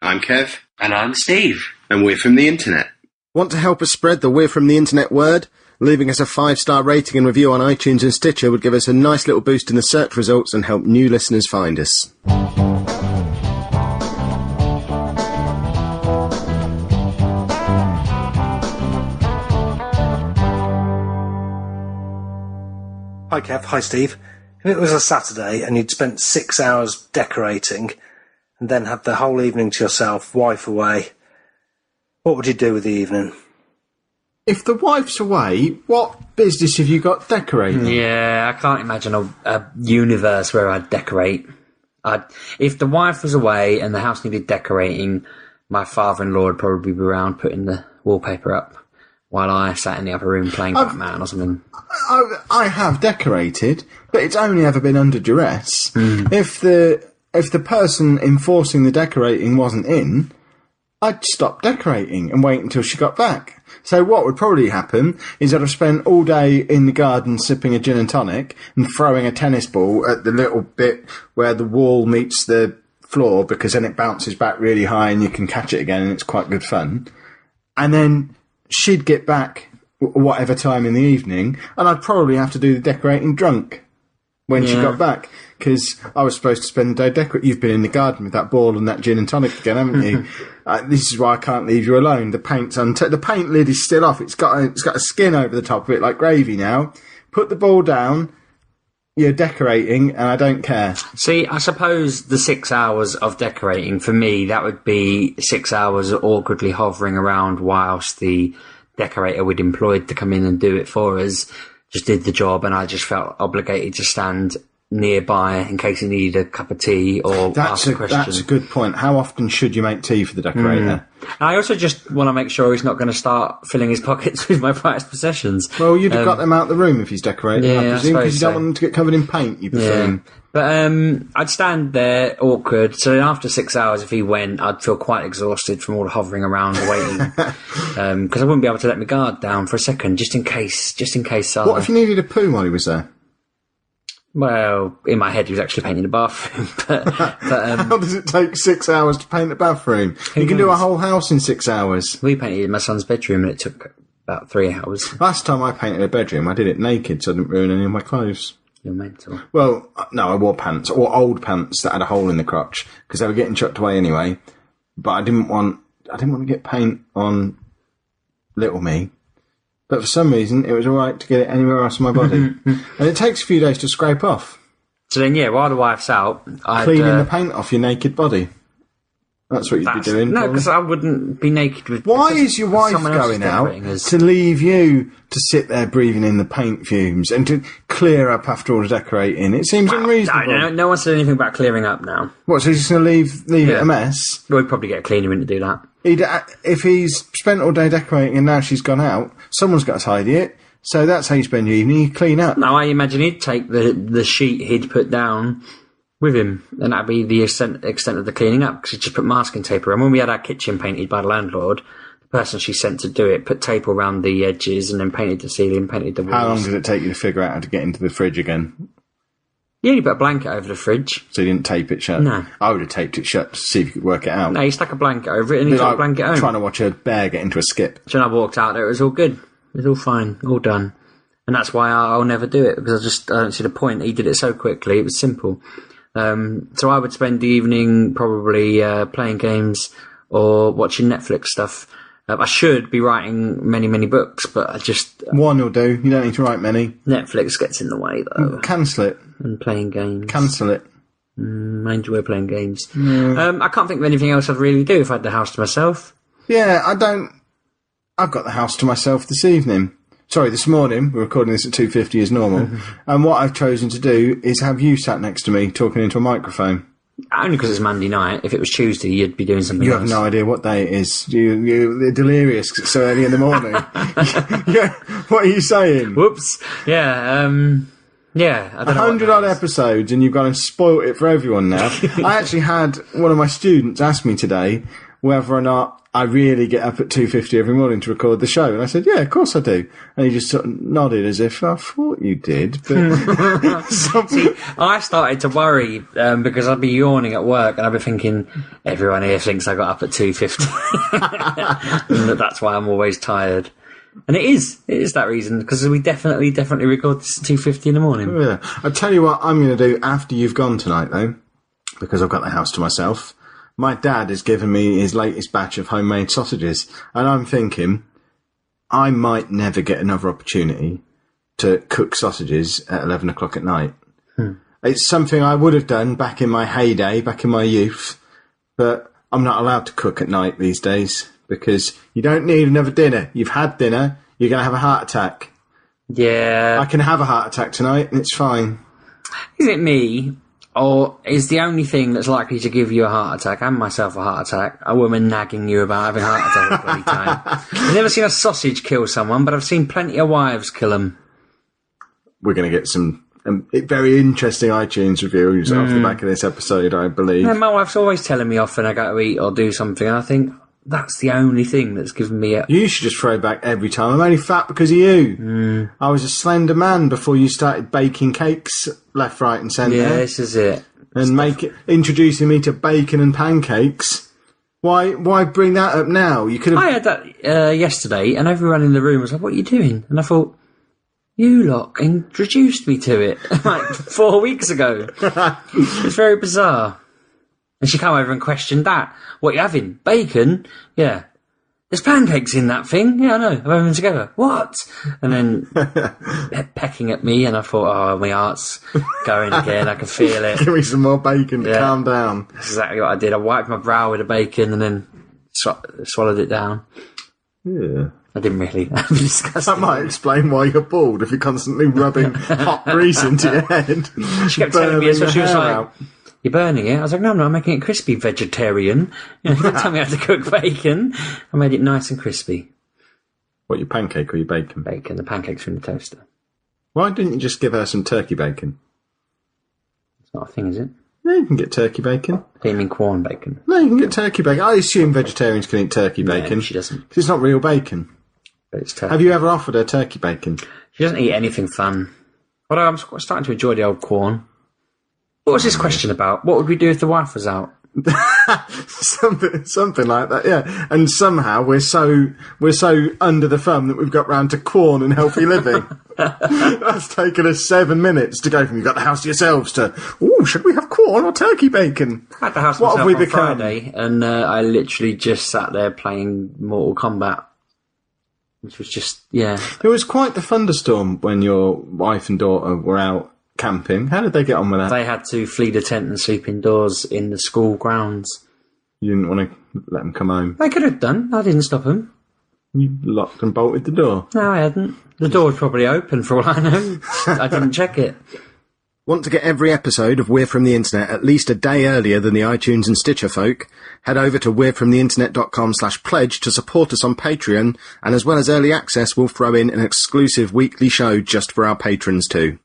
I'm Kev. And I'm Steve. And we're from the internet. Want to help us spread the We're From the Internet word? Leaving us a 5-star rating and review on iTunes and Stitcher would give us a nice little boost in the search results and help new listeners find us. Hi Kev, hi Steve. If it was a Saturday and you'd spent 6 hours decorating and then had the whole evening to yourself, wife away, what would you do with the evening? If the wife's away, what business have you got decorating? Yeah, I can't imagine a universe where I'd decorate. If the wife was away and the house needed decorating, my father-in-law would probably be around putting the wallpaper up while I sat in the other room playing Batman or something. I have decorated, but it's only ever been under duress. If the person enforcing the decorating wasn't in, I'd stop decorating and wait until she got back. So what would probably happen is I'd have spent all day in the garden sipping a gin and tonic and throwing a tennis ball at the little bit where the wall meets the floor, because then it bounces back really high and you can catch it again and it's quite good fun. And then she'd get back whatever time in the evening, and I'd probably have to do the decorating drunk when she got back, because I was supposed to spend the day decorating. You've been in the garden with that ball and that gin and tonic again, haven't you? This is why I can't leave you alone. The paint's the paint lid is still off. It's got a skin over the top of it like gravy now. Put the ball down. You're decorating, and I don't care. See, I suppose the 6 hours of decorating, for me, that would be 6 hours awkwardly hovering around whilst the decorator we'd employed to come in and do it for us just did the job, and I just felt obligated to stand nearby in case he needed a cup of tea or ask a question. That's a good point. How often should you make tea for the decorator? I also just want to make sure he's not going to start filling his pockets with my prized possessions. Well, you'd have got them out of the room if he's decorating, I presume, because you don't want them to get covered in paint, you presume. But I'd stand there awkward, so then after 6 hours, if he went, I'd feel quite exhausted from all the hovering around waiting, because I wouldn't be able to let my guard down for a second, just in case. What if you needed a poo while he was there? Well, in my head, he was actually painting the bathroom. but How does it take 6 hours to paint the bathroom? You can do a whole house in 6 hours. We painted my son's bedroom, and it took about 3 hours. Last time I painted a bedroom, I did it naked, so I didn't ruin any of my clothes. You're mental. Well, no, I wore pants, or old pants that had a hole in the crotch, because they were getting chucked away anyway. But I didn't want to get paint on little me. But for some reason, it was alright to get it anywhere else on my body. And it takes a few days to scrape off. So then, while the wife's out, cleaning the paint off your naked body. That's what you'd be doing. No, because I wouldn't be naked with... Why is your wife going out to leave you to sit there breathing in the paint fumes and to clear up after all the decorating? It seems unreasonable. No one said anything about clearing up now. What, so he's just going to leave it a mess? We'd probably get a cleaner in to do that. If he's spent all day decorating and now she's gone out, someone's got to tidy it. So that's how you spend your evening, you clean up. No, I imagine he'd take the sheet he'd put down with him, and that'd be the extent of the cleaning up, because he'd just put masking tape around. When we had our kitchen painted by the landlord, the person she sent to do it put tape around the edges and then painted the ceiling, painted the walls. How long did it take you to figure out how to get into the fridge again? You only put a blanket over the fridge. So you didn't tape it shut? No. I would have taped it shut to see if you could work it out. No, you stuck a blanket over it and you took a blanket home. Trying to watch a bear get into a skip. So when I walked out there, it was all good. It was all fine, all done. And that's why I'll never do it, because I don't see the point. He did it so quickly, it was simple. So I would spend the evening probably playing games or watching Netflix stuff. I should be writing many, many books, but I just... One will do. You don't need to write many. Netflix gets in the way, though. Cancel it. And playing games. Cancel it. I enjoy playing games. I can't think of anything else I'd really do if I had the house to myself. Yeah, I've got the house to myself this evening. Sorry, this morning. We're recording this at 2:50 as normal. And what I've chosen to do is have you sat next to me talking into a microphone. Only because it's Monday night. If it was Tuesday, you'd be doing something else. You have no idea what day it is. You're delirious 'cause it's so early in the morning. Yeah, what are you saying? Whoops. Yeah, I don't know. 100-odd episodes and you've gone and spoilt it for everyone now. I actually had one of my students ask me today, whether or not I really get up at 2:50 every morning to record the show. And I said, yeah, of course I do. And he just sort of nodded as if, I thought you did. But See, I started to worry because I'd be yawning at work and I'd be thinking, everyone here thinks I got up at 2:50. And that's why I'm always tired. And it is that reason, because we definitely record this at 2:50 in the morning. yeah. I'll tell you what I'm going to do after you've gone tonight, though, because I've got the house to myself. My dad has given me his latest batch of homemade sausages, and I'm thinking I might never get another opportunity to cook sausages at 11 o'clock at night. It's something I would have done back in my heyday, back in my youth, but I'm not allowed to cook at night these days because you don't need another dinner. You've had dinner, you're going to have a heart attack. Yeah. I can have a heart attack tonight, and it's fine. Is it me? Or is the only thing that's likely to give you a heart attack, and myself a heart attack, a woman nagging you about having a heart attack all the bloody time? I've never seen a sausage kill someone, but I've seen plenty of wives kill them. We're going to get some very interesting iTunes reviews off the back of this episode, I believe. Yeah, my wife's always telling me off when I go to eat or do something, and I think that's the only thing that's given me a... You should just throw back every time. I'm only fat because of you. I was a slender man before you started baking cakes left, right and centre. Yeah, this is it. And introducing me to bacon and pancakes. Why bring that up now? You could have... I had that yesterday, and everyone in the room was like, what are you doing? And I thought, you lot introduced me to it like 4 weeks ago. It's very bizarre. And she came over and questioned that. What are you having? Bacon? Yeah. There's pancakes in that thing. Yeah, I know. I'm having them together. What? And then pecking at me, and I thought, oh, my heart's going again. I can feel it. Give me some more bacon to calm down. That's exactly what I did. I wiped my brow with the bacon and then swallowed it down. Yeah. I didn't really. That'd be disgusting. That might explain why you're bald if you're constantly rubbing hot grease into your head. She kept telling me, so she was like, out. you're burning it? I was like, no, I'm not. I'm making it crispy, vegetarian. You don't tell me how to cook bacon. I made it nice and crispy. What, your pancake or your bacon? Bacon. The pancakes are in the toaster. Why didn't you just give her some turkey bacon? It's not a thing, is it? Yeah, you can get turkey bacon. You mean corn bacon? No, you can get turkey bacon. I assume vegetarians can eat turkey bacon. No, she doesn't. 'Cause it's not real bacon. But it's turkey. Have you ever offered her turkey bacon? She doesn't eat anything fun. Although I'm starting to enjoy the old corn. What was this question about? What would we do if the wife was out? something like that, yeah. And somehow we're so under the thumb that we've got round to corn and healthy living. That's taken us 7 minutes to go from you've got the house to yourselves to, ooh, should we have corn or turkey bacon? I had the house What have we on become? Friday, and I literally just sat there playing Mortal Kombat, which was just, yeah. It was quite the thunderstorm when your wife and daughter were out camping. How did they get on with that? They had to flee the tent and sleep indoors in the school grounds. You didn't want to let them come home. They could have done. I didn't stop them. You locked and bolted the door. No, I hadn't. The door was probably open for all I know. I didn't check it. Want to get every episode of We're From The Internet at least a day earlier than the iTunes and Stitcher folk? Head over to we'refromtheinternet.com/pledge to support us on Patreon, and as well as early access, we'll throw in an exclusive weekly show just for our patrons too.